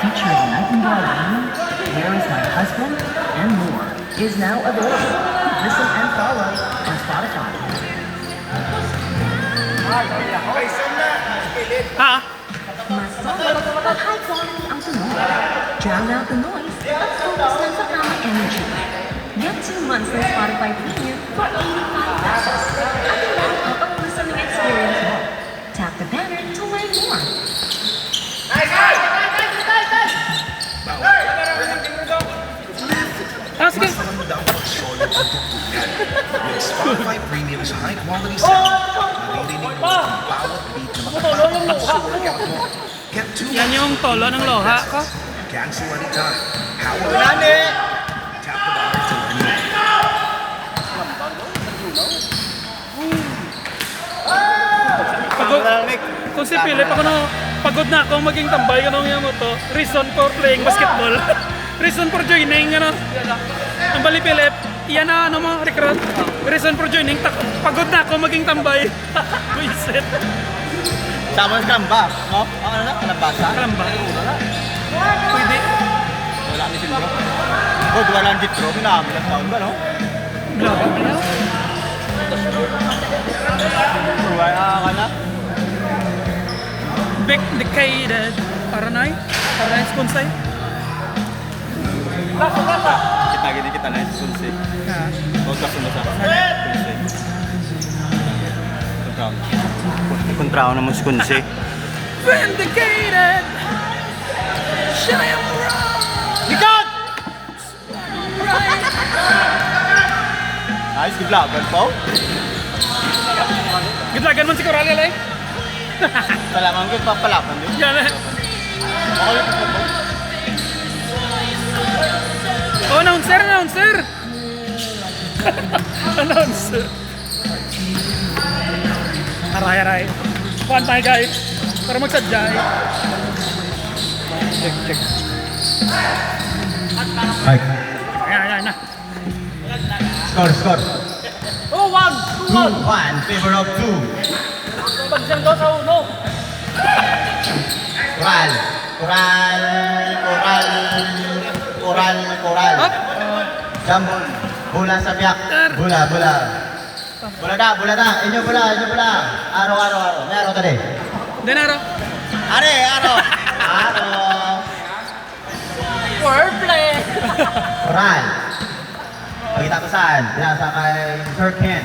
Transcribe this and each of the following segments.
Featuring Nightingale Lane, Where Is My Husband, and more, is now available. Listen and follow on Spotify. Masolid at high quality ang tunog. Drown out the noise at focus lang sa tamang energy. Get 2 months ng Spotify Premium for 85 pesos. At ilan ang listening experience mo. Tap the banner to learn more. Sige. Spotify Premium's high-quality sound. Naririnig mo ang bawat beat na makakapagpapag sa workout mo. Get 2 Yan yung tolo ng loha ko. Cancel anytime. However, tap the bar to learn more. Pagod. Kung si Philip, pagod na ako maging tambay. Ganun yung to. Reason for playing basketball. Reason for joining. Ang bali Philip, yan na mga recruit. Reason for joining. Pagod na ako maging tambay. Buisit. Sama ng kalamba, no? Ano na? Kalabasa? Kalamba. Pwede. Wala ni Silvio. God, wala ang jitro. Pinamil ang taon ba, no? Grabe ba yan? Wala ka na. Decaded. Paranay? Paranay sponsay? Kita na yung sunsi. Huwag ka sunod sa sunsi. Kontra ako naman sa sunsi. Vindicated! Shine wrong! Likod! Ayos, giblagan po. Gitlagan man si Coral alay? Talagang ko papalapan din. Yan eh. Ako yung po. Oh, announcer! Announcer. Aray. Kuhan tayo guys. Para magsadyay. Check. Ayan na. Score. Oh, 1! 2-1, favor of 2. Pagsiyan ko sa uno. Coral. Up! Jambon. Bola sa biyak. Bola. Bola na. Inyo bola. Aro. May aro tadi. Denaro. Aro. Wordplay! Coral. Pakita ko saan. Pinasa kay Sir Ken.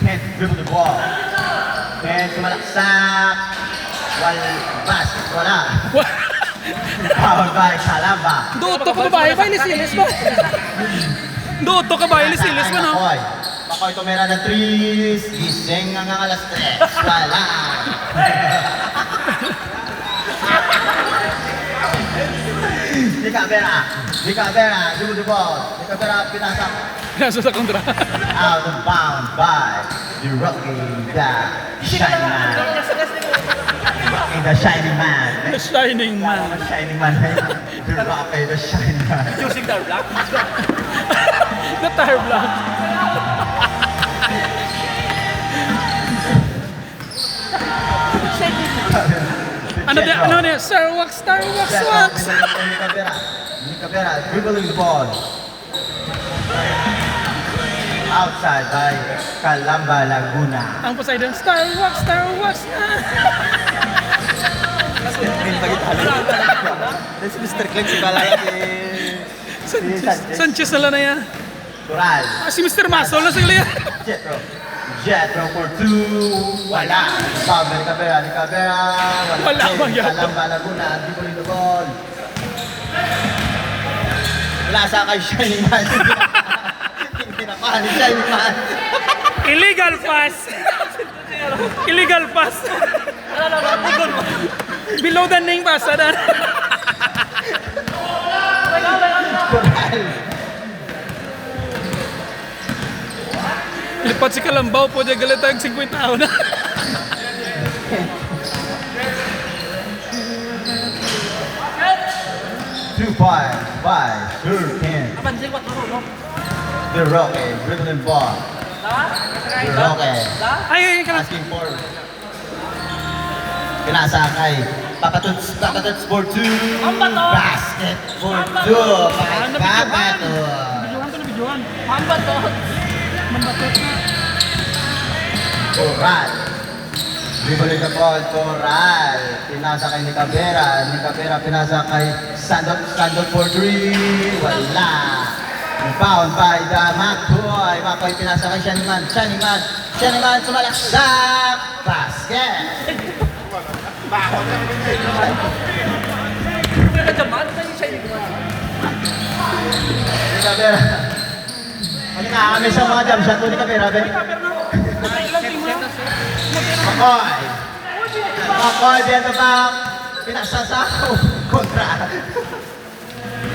Ken, dribble the ball. Ken, sumalaksak. Walbas. Wala. Powered by Kalamba. Doto ka ba? Ilisilis ba? Doto ka ba? Ilisilis ba no? Makoy tumira ng 3s. Gising ang alas 3. Wala. Di Cabrera. Dribble the ball. Di Cabrera, pinasak. Nasa sa kontra. Out of bound by the Rocking the Shining Man. The Shining Man. The Shining Man. The Shining Man. The Rocking the Shining Man. Using the block? The tire block. Ano niya? Star Wax. Cabrera, dribbling the ball. Outside by Calamba Laguna. Ang Poseidon. Star Wax. Si Mr. Clegg si Balaya Sanchez na yan. Coral. Si Mr. Masol na sila yan. Jetro for 2. Wala. Foul ni Cabrera. Wala bang yan? Calamba Laguna, dribbling the ball. Wala sa kay Shining Man. Pinakahan ni Shining Man. Illegal pass. Below the name pass. Dapat si Kalambaw po dyan galit ang 50 taon na. 2-5 by Hurricane. The Rocket, dribbling ball. The Rocket, Ay, ka lang. asking for. Pinasakay. Papatuts for 2. Basket for 2. Papato. Bidyuhan to na bidyuhan. Coral. Dribbling the ball, Coral. Pinasakay ni Cabrera. Ni Cabrera pinasakay Sandot for 3. Wala. Rebound by the Makoy. Makoy pinasakay Shaniman. Shaniman sumalaksak. Basket. Ni Cabrera. Ano nga kami sa mga jump shot ko ni Cabrera, Ben? Makoy. Makoy, behind the back. Pinasasako. Kontra.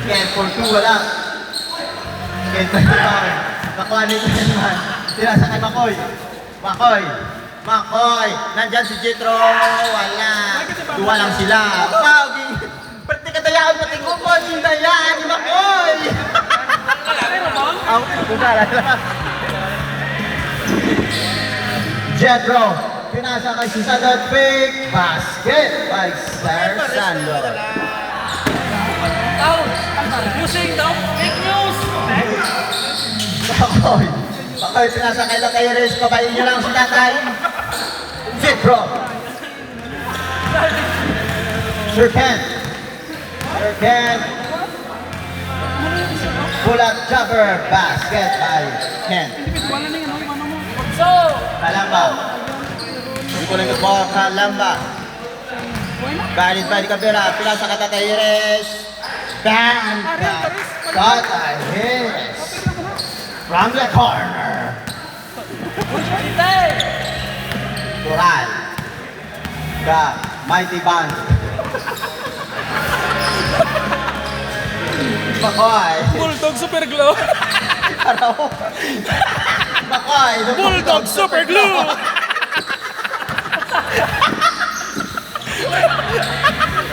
Ken for 2, wala. Ken for 2. Makuha ni Shaniman. Pinasakay Makoy. Makoy. Nandyan si Jetro. Wala. Duwa lang sila. Paugi. Pati kadayaan pati ko po. Sindayaan ni Makoy. Jetro. Pinasakay si Sandot. Big basket by Sir Sandot. Makoy. Makoy, pinasakay lang kay Reyes. Pabayin nyo lang si tatay. Jetro. Sir Ken. Pull-up jumper. Basket by Ken. Wala na yun, ano mo? Kalamba. Hindi ko lang nagbawa Kalamba. Galit ba ni Cabrera? Pinasakay tatay Reyes. Bang! Tatay Reyes. From the corner. Coral. The mighty band. Makoy. Bulldog Super Glue. Makoy. Bulldog Super Glue.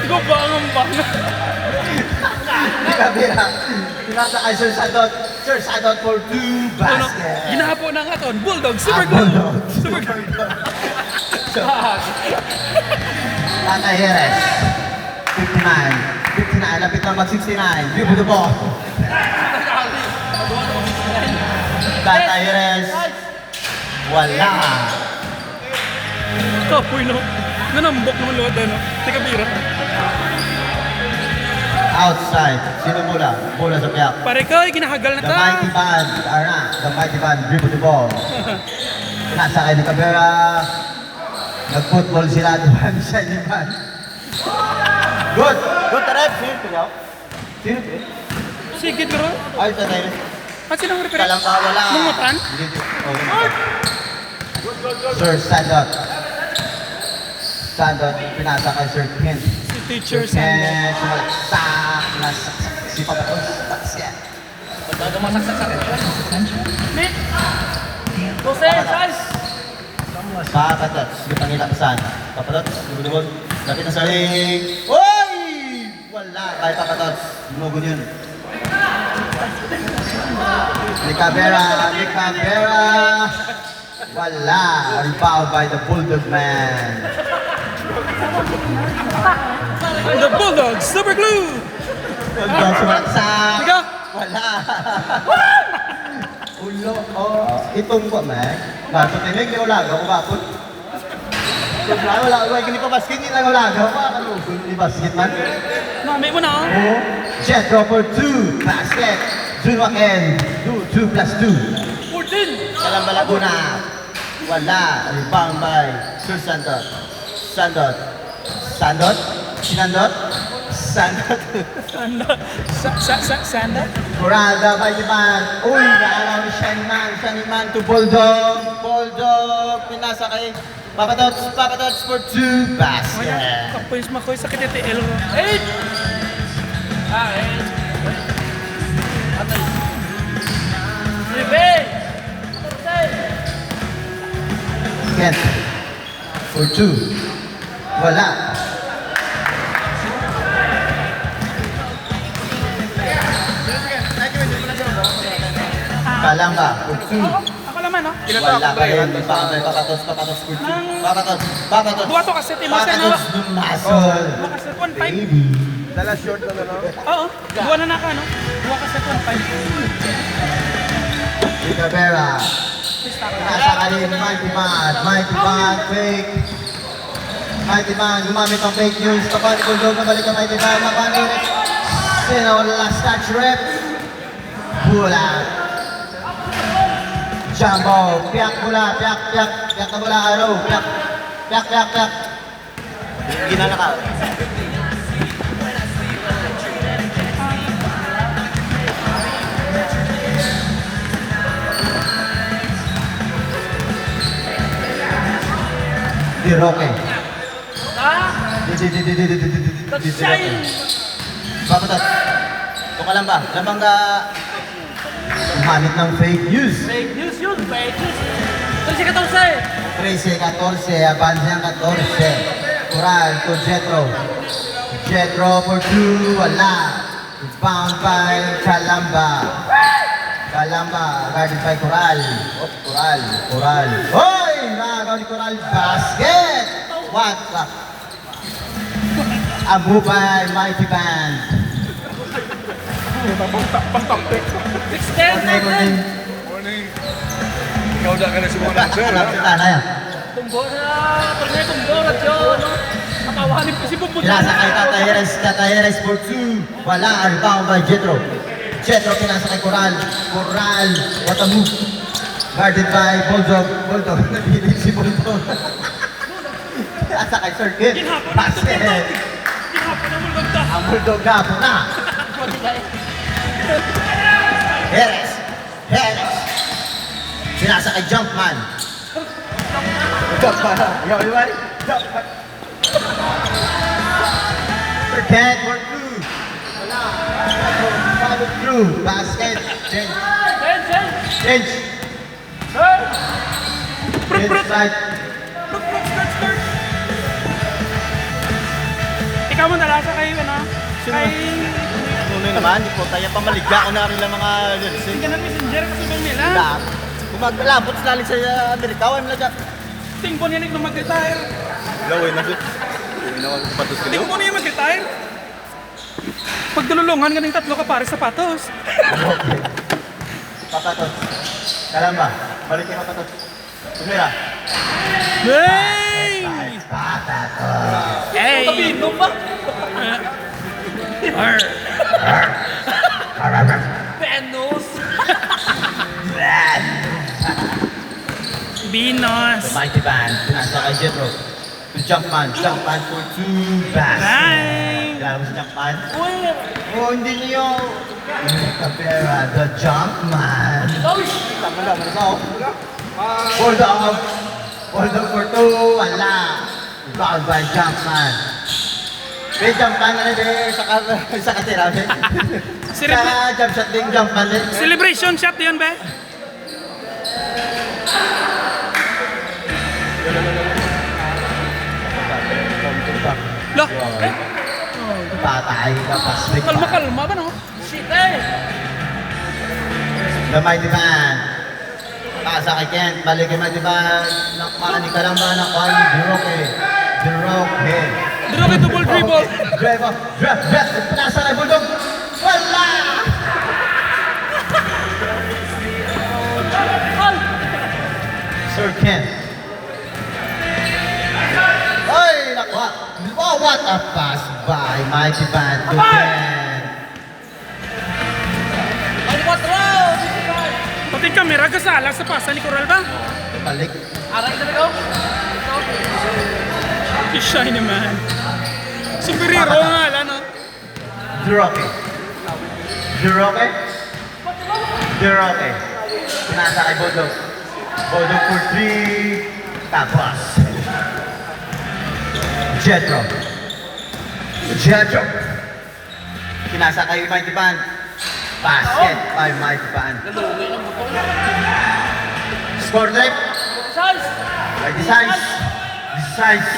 Ikaw ba ang bang? Kabira. Pinasakay Sir Sadot for 2 Ano? basket. Ginapo ng aton. Bulldog Super Glue. Super Glue. Tatay Jerez. 59. Lapit na mag-69. Dribble the ball. Tatay Jerez. Wala. Kapoy no. Nanambok naman luwad ano. Teka bira. Outside. Sino bola? Bola sa piyak. Pare ka, ginahagal na The ta. mighty band. Arna. The mighty band. Dribble the ball. Pinasakay ni Cabrera. Nag-football sila. Diba? Siya ni Band. Good. Good tarep. Sino ito yaw? Sino ito? Sige, bro. Ay, tatay Jerez. At sinang referee? Kalang wala. Lumutan? Hindi. Sir Sandot. Sandot, pinasa kay Sir Kent. Si Teacher Sandot. Kent, sumalaksak, nasaksak si Papatos. Basket. Papatos, di pangilaksan. Papatos, lumulubog. Lapit na sa ring. Uy! Wala kay Papatos. Lumugod yun. Ni Cabrera. Wala. Rebound by the Bulldog man. The Bulldog Super Glue. Bulldog sumalaksak. Tiga. Wala. Ulo. Oh, itong ko, man. Bato tinig, di ulaga ko bakit? Wala, wala. Kini pa basket, hindi lang ulaga. Pakalugod ni basket man. Nami mo na. Oh, Jetro for 2. Basket. Junwaken. 2 plus 2. 14. Kalamba Laguna. Wala. Rebound by Sir Sandot. Sandot. Sandot. Sanda? Murada by Iman. Uy, naalaw ni Shaniman to Bulldog. Pinasa kay Papatots for 2. Basket. Kapoy makoy sa KTTL. 8! 2. Wala. Kalamba for 2. Ako naman, no? Wala pa rin. Papatos for 2. Papatos. Buwa to kasi, Timaser na. Papatos dumasol. Buwa kasi 1.5. Baby. Oo, buwa na naka, no? Buwa kasi 1.5. Rivera. Nasa kanin, Mighty Man. Mighty Man, fake. Mighty Man, gumamit ng fake news. Kapag Bulldog, nabalik ang Mighty Man. Napanin. Sino, last touch rep. Bulat. Jumbo. Piyak mula, piyak. Piyak na mula, araw. Piyak. Piyak. Ginalakaw. Di Roque. Shine! Papatot. Ito ka lang ba? Lamang ka gumamit ng fake news. Fake news yun, fake news. 13-14. 13-14, Abansiang 14. Coral to Jetro. Jetro for 2, wala. Bound by Calamba. Calamba, guarded by Coral. Oh, Coral. Hoy! Nagaw ni Coral, basket! What the? Abu by Mighty Band. Extend. Ikaw na ka na simulan, sir, ha? Kita na yan. Tumbo na. Torneo tumbo na yun. Nakawanip ko si Bubud. Pinasa kay Tatayeres for 2. Wala, rebound by Jetro. Jetro pinasa kay Coral. What a move. Guarded by Bulldog. Napili si Bulldog. Pinasa kay Circuit. Basket. Ginhapon na mulgog ta. Ang Bulldog gapo na. Heres. Pinasa kay Jumpman. Ikaw, Iwari. Jumpman. Circuit for 2. Wala. Follow through. Basket. Change. Inside. Ikaw mo nalasa kay, ano? Kay... Ano naman, di po tayo pamaligya ko na rin lang mga Hindi ka na messenger kasi may nila. lahat. Kung maglabot sa lalit sa Amerika, wala mo lang. Tingpon yan nung mag-retire. Laway na, sir. Patos ka daw. Tingpon yan mag-retire. Pag dululungan ka ng 3 ka pare sapatos. Papatot. Kalamba, balik yung papatot. Tumira. Hey! Papatot. Hey! Sabihin mo pa? Benos! Binos! The Mighty Band, pinasa kay Jetro. To Jumpman for 2 basket. Bye! Kailangan mo si Jumpman? Oh, hindi niyo. Capera, the Jumpman. Tama na ako. Bulldog for 2, wala. Rebound by Jumpman. May Jumpman na rin, sa katira. Sa jump shot din, Jumpman din. Celebration shot yun, be? Lo, eh? Patay ka, paslik pa. Kalma ba, no? Shit, eh! The Mighty Band. Pasa kay Kent, balik kay Mighty Band. Nakmaan ni Kalamba ng Juan Duroque. Drop double dribble. Dribble. Pinasa kay Bulldog. Wala! Sir Kent. Ay, nakuha. Oh, what a pass by Mighty Band to Kent. Pati kamera kasala sa pasa ni Coral ba? Balik. Ishay naman. Superhero nga ala, no? Duroque. Pinasa kay Bulldog. Bulldog for 3. Tapos. Jetro. Pinasa kay Mighty Band. Basket by Mighty Band. Score trip. By Decize. Size.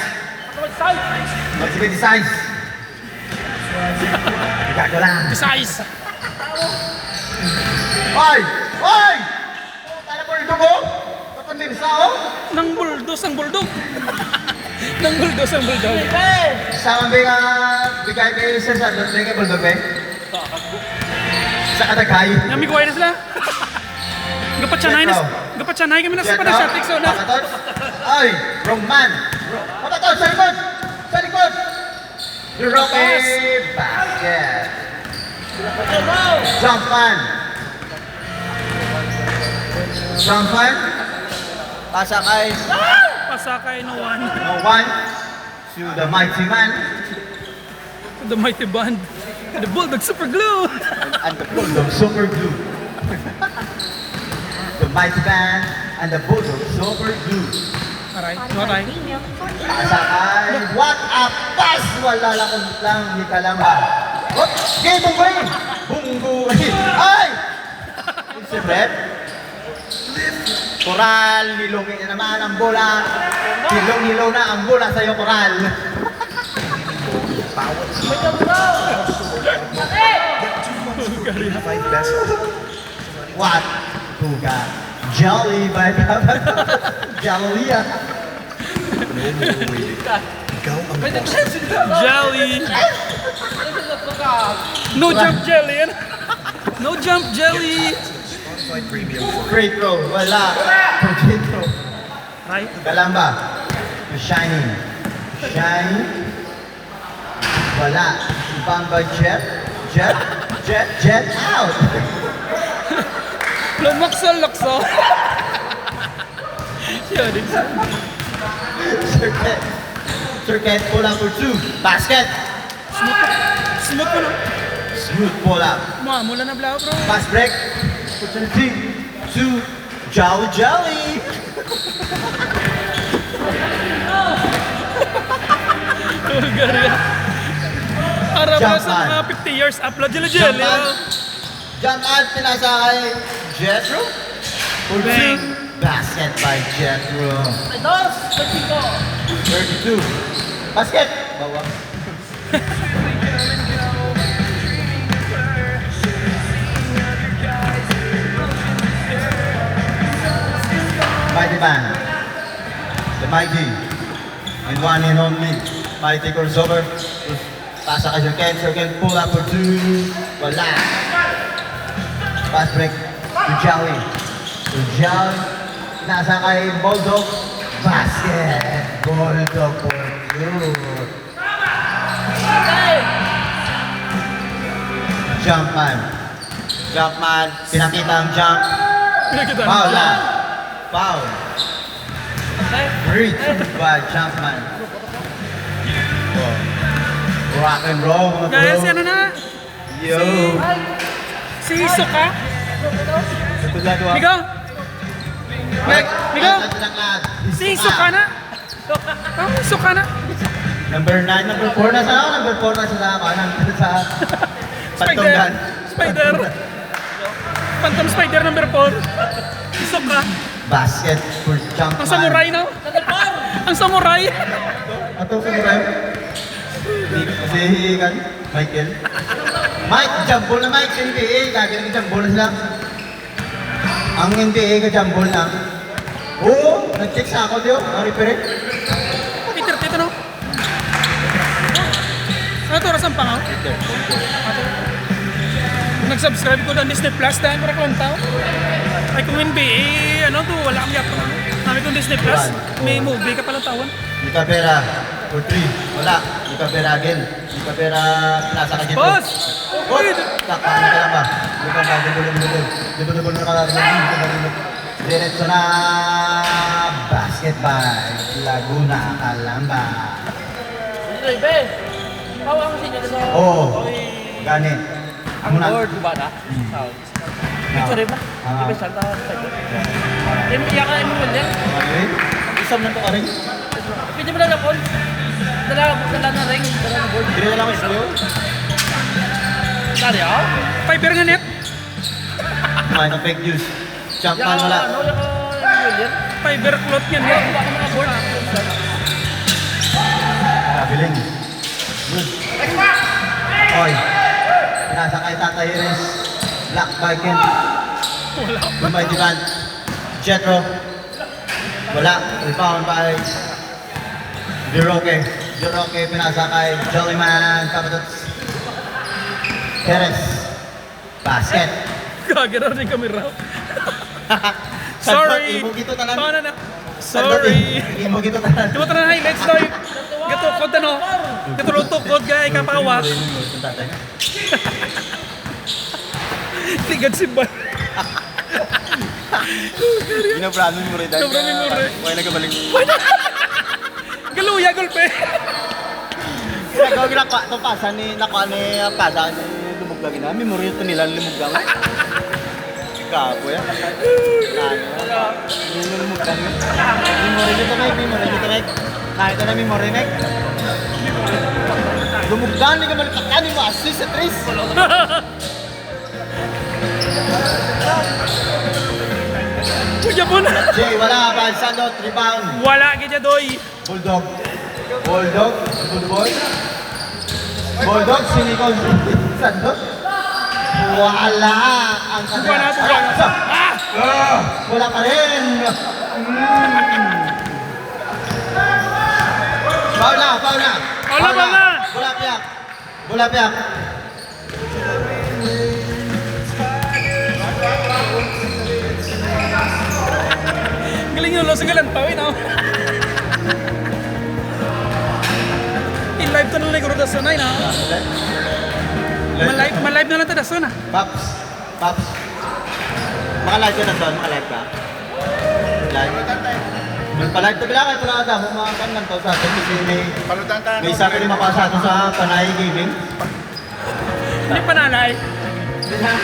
Sige, di size. Ikaw ko lang. Size. Oy! Oy! Tala po ito ko? Kapag sa oh? Nang buldos ang buldog. Nang buldos ang buldog. Sama ba nga bigay kayo sa doon kayo bulldog eh? Sa katagay. Namiguay na sila. Gapat siya kami na sa Panasyatik so na. Pakatot. Oy! Wrong man! Pakatot! Sa likod! Sa likod! Roque basket. Jump man. Jump man. Pasakay. Pasakay no one. No one. To the mighty man. The mighty band. The Bulldog Super Glue. And the Bulldog Super Glue. The mighty man and the Bulldog Super Glue. Aray, Spotify aray. Premium for Pasakay. What a pass! Wala lang, hindi ka lang ba? Oh, okay, bunggoy! Bunggoy! Ay! Si Fred? Coral, nilungin na naman ang bola. Hilong-hilaw na ang bola sa'yo, Coral. Bawat five best. What? Puga. Jolly, by Jolly, ah. Ikaw ang boss. Jelly. No jump jelly. Ano? No jump jelly. Spotify Premium for Free throw, wala. Free throw. Aray. Galamba. Shining. Shine. Wala. Bamba jet. Jet. Jet. Jet out. Lumakso. Yun. Circuit. Circuit, pull up for two. Basket. Smooth ko no. Smooth pull up. Mula na blau bro. Fast break. Opportunity. Two. Jolly Jelly. Bulgaria. Arab na Jump sa man. mga 50 years upload. Jelly. Jump out. Jump out. Pinasakay. Jetro. For two. Bang. Basket by Jetro. 32. Basket. Bawang. Mighty Band. The Mighty. And one and only. Mighty crossover. Pasa ka Sir Ken. Pull up for two. Wala. Pass break. To Jolly. To Jolly. Nasa kay Bulldog. Basket. Bulldog for two. Jump man. Jump man. Pinakita ang jump. Pinakita. Foul na. Foul. Reach by Jumpman. Oh. Rock and roll, mga bro. Kaya si ano na? Yo. Si Suka. Ito Migo. Migo. Si Suka na. Oh, Suka na. Number 9, number 4 na sa ako. Number 4 na sa ako. Nandito sa Pantunggan. Spider. Phantom Spider number 4. Si Suka. Basket for Jumpman. Ang samurai no? Ang samurai. Ato samurai. Si kan Michael. Mike, jambol na Mike sa NBA. Kagaling jambol na sila. Ang NBA ka jambol na. Oo, nag-check sa ako diyo. Ang referee. Peter, dito no? Ano to? Rasang pangaw? Nag-subscribe ko ng Disney Plus dahil para kong tao. Ay kung NBA, ano to, wala kang yapo. Namin kong Disney Plus, may movie ka pala tawon. Di ka pera. For 3. Wala. Di ka pera again. Di ka pera. Nasa ka dito. Boss! Boss! Takpan ka lang ba? Di ka ba? Dibol na ka lang. Diretso na. Basket by Laguna, Calamba. Oo. Gani. Ang Lord, ba na? Picture ba? Ah. Di ba salta sa ito? Iya ka mo wala. Okay. Isam na to ka rin. Pwede mo lang ako. Dala na ring, dala na board. Hindi na lang isayo. Kaya? Fiber nga net. Kumain ng fake news. Jump man wala. Ano yung William? Fiber cloth nga net. Wala ka mga board. Galing. Good. Oy. Pinasa kay Tata Iris. Black by Kent. Mighty Band. Jetro. Wala. Rebound by Diroque. Diroque pinasa kay Jollyman. Kapatuts. Perez. Basket. Kagano rin kami raw. Sorry. Imo gito tanan. Paano na? Sorry. Imo gito tanan. Di mo tanan highlights daw. Gatukod ano? Gatulong-tukod gaya kapawat. Ligad si Bal. Ginabrano mo rin dahil. Sobrang memorya. Why nagabalik? Galuya, gulpe. Ginagawa ginagawa ito pasa ni nakuha ni pasa ni lumugdag na. Memorya ito nila lumugdag. Kapo yan. Yung lumugdag yun. Memorya nito Meg. Memorya nito Meg. Kahit na memorya Meg. Lumugdag ni ka malitakan mo assist sa Tris. Kuya po na. Jay, wala ba? Sandot, rebound. Wala kaya doy. Bulldog. Bulldog. Good boy. Bulldog, sinikon. Sandot. Wala. Ang Buka na, buka na. Ah! Wala pa rin. Foul na, foul na. Foul na. Bola piyak. Bola piyak. Galing yung losa galan tawin ako. In-live to nung nagro da sunay na. Malive na lang ta da suna. Paps. Paps. Maka-live ka na doon, maka-live ka. Live. Magpa-live to bilang, ito na ada mo mga kanang to sa atin kasi may isa pa rin mapasa ito sa Panay Gaming. Hindi panalay.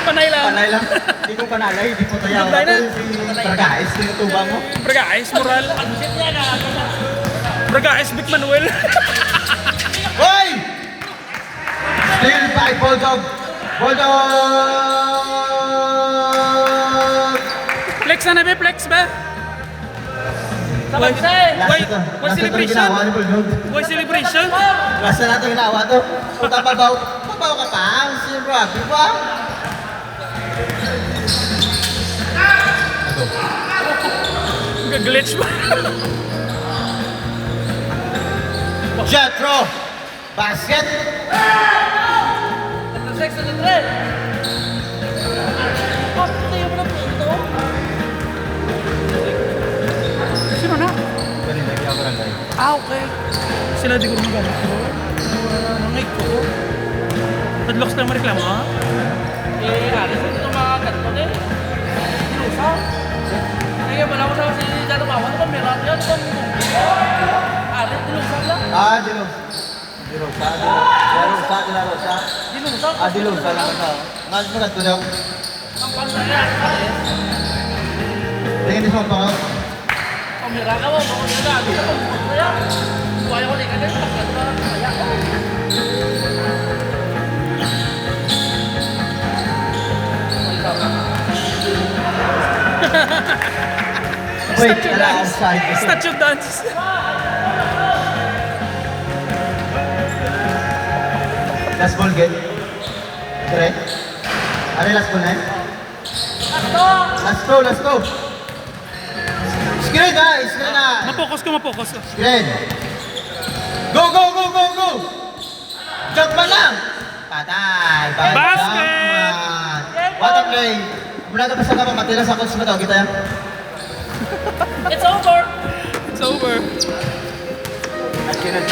Panay lang. Panay lang. Hindi ko panalay, hindi ko tayaw. Panay na. Tagais, tinutubang mo. Braga Ice Moral. Braga Ice Big Manuel. Hoy! Still by Bulldog. Bulldog! Flex na be, flex ba? Sabag kita eh. Why Last na ito celebration? ginawa ni Bulldog. Why celebration? Last na ito ginawa to. Punta pabaw. Pabaw ka pa. Sino ba? Diba? Gaglitch ba? Jetro! Basket! Sex na tre. Bakit tayo mo na po ito? Sino na? Ah, okay. Sila di ko magalit ko. Mga iko. Tadloks na mareklamo, ha? Alis na ito mga ganito din. Dilusaw. Kaya wala ko sa si Dado Mawa. Ano ba meron yan? Alis, dilusaw lang. Ah, Dilog. Dilog. Dilog. Dilusaw. Ah, Dilog. Ngas mo na ito daw. Ang pansaya. Alis. Tingin di sa mga Pamira ka mo. Mga nila. Ano ka mo? Kaya. Buhay ko din. Kaya taklat ka. Kaya ko. Wait, Statue ala dance. outside. Statue dance. Last ball get. Correct? Ano yung last ball na yun? Last go. Screen na, screen na. Mapokus ko. Screen. Go! Jump pa lang. Patay. Basket! What a play. Mula ka pa sa kapag matira sa coach mo daw. Kita yan. It's over. It's over. At kinag